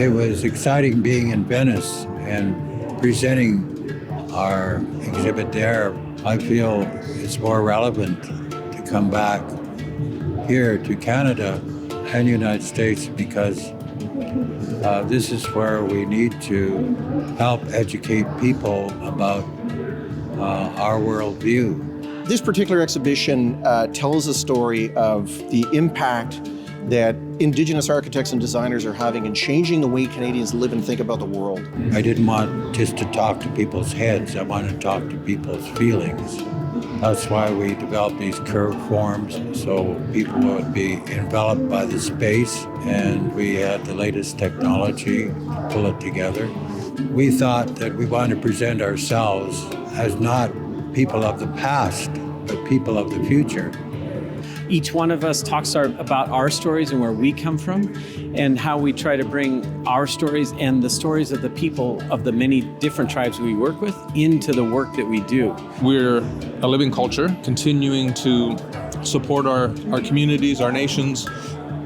It was exciting being in Venice and presenting our exhibit there. I feel it's more relevant to come back here to Canada and the United States because this is where we need to help educate people about our worldview. This particular exhibition tells a story of the impact that Indigenous architects and designers are having in changing the way Canadians live and think about the world. I didn't want just to talk to people's heads, I wanted to talk to people's feelings. That's why we developed these curved forms so people would be enveloped by the space, and we had the latest technology to pull it together. We thought that we wanted to present ourselves as not people of the past, but people of the future. Each one of us talks about our stories and where we come from and how we try to bring our stories and the stories of the people of the many different tribes we work with into the work that we do. We're a living culture, continuing to support our communities, our nations.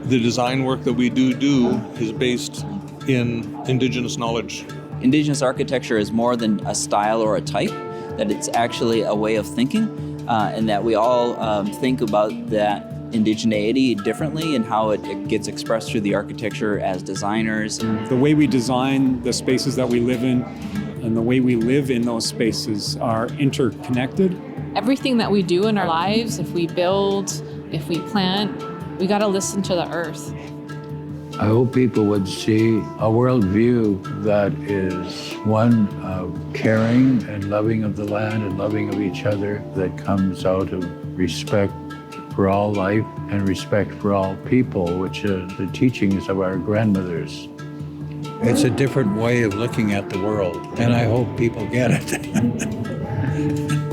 The design work that we do is based in Indigenous knowledge. Indigenous architecture is more than a style or a type, that it's actually a way of thinking. And that we all think about that indigeneity differently and how it gets expressed through the architecture as designers. The way we design the spaces that we live in and the way we live in those spaces are interconnected. Everything that we do in our lives, if we build, if we plant, we got to listen to the earth. I hope people would see a worldview that is one of caring and loving of the land and loving of each other, that comes out of respect for all life and respect for all people, which are the teachings of our grandmothers. It's a different way of looking at the world, and I hope people get it.